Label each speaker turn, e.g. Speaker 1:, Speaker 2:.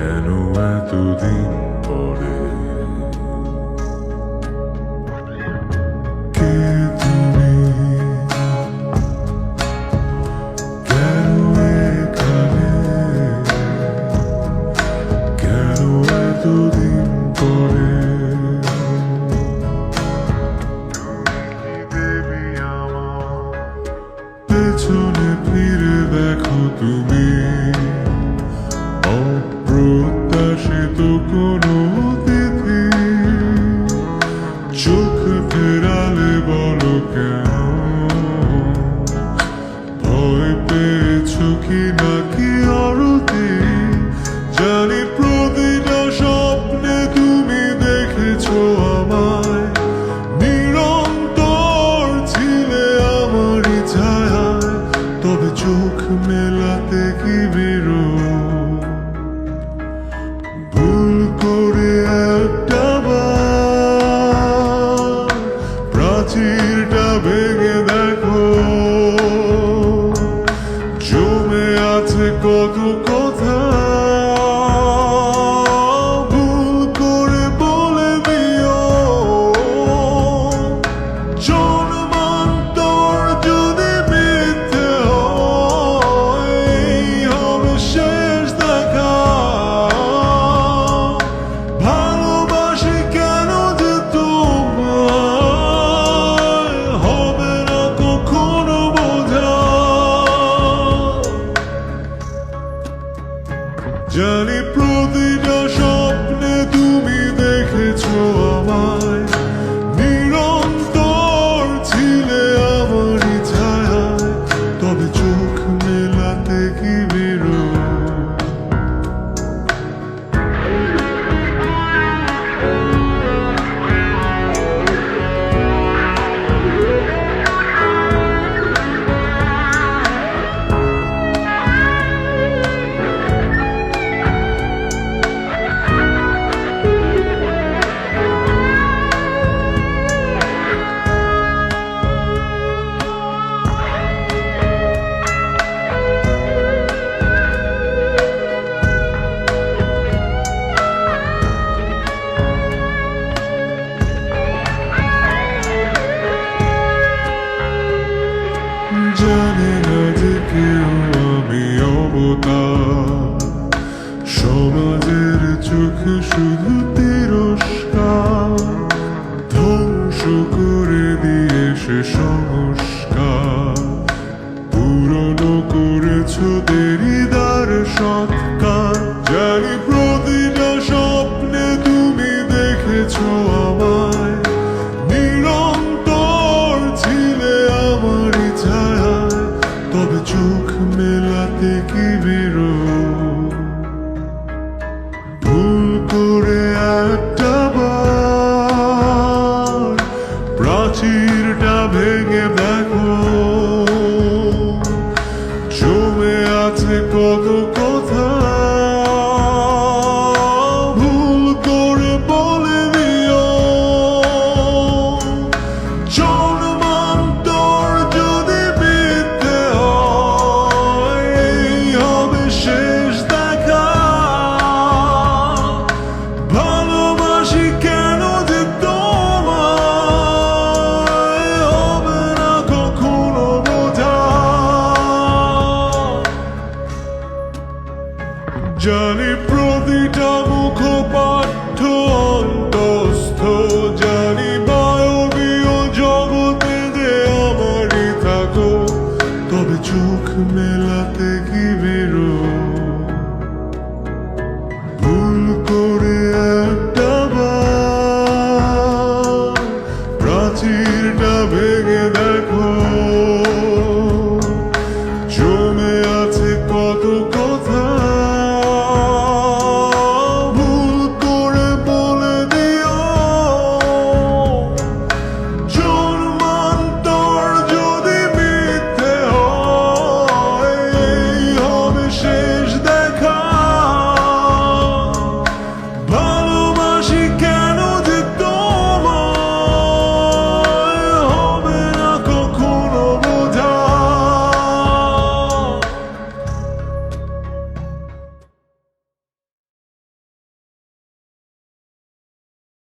Speaker 1: কেন এতদিন পরে? কে তুমি? কেন এখানে? কেন এতদিন পরে? দেবী আমার পেছনে ফিরে দেখো তুমি, অপ্রত্যাশিত কোনো অতিথি। চোখ ফেরালে বলো কেন? ভয় পেয়েছো কি নাকি আরতি? জানি প্রতিটা স্বপ্নে তুমি দেখেছো আমায়, নিরন্তর ছিলে আমারই ছায়ায়। তবে চোখ মেলাতে কি বেরো? ভুল করে একটা বার প্রাচীরটা ভেঙে দেখো, জমে আছে কত কথা। ভুল করে বলে দিও, জন্মান্তর যদি মিথ্যে হয়, এই হবে শেষ দেখা। ভালোবাসি কেন যে তোমায়, হবে না কখনো বোঝা। জানি প্রতিটা স্বপ্নে তুমি দেখেছো আমায়, নিরন্তর ছিলে আমারই ছায়ায়। তবে চোখ মেলাতে কি বেরো? জানে না যে কেউ আমি অবতার, সমাজের চোখে শুধু তিরস্কার। ধ্বংস করে দিয়ে সে সংস্কার, পুরনো করেছো দেরিদার সৎকার। জানি প্রতিটা স্বপ্নে তুমি দেখেছো আমায়, নিরন্তর ছিলে আমারই ছায়ায়। তবে চোখ মেলাতে কি বেরো? ভুল করে একটা বার প্রাচীরটা ভেঙে দেখো, জমে আছে কত কথা। ভুল করে বলে দিও, জন্মান্তর যদি মিথ্যে হয়, এই হবে শেষ দেখা। ভালোবাসি কেন যে তোমায়, হবে না কখনো বোঝা। জানি প্রতিটা মুখপাঠ্য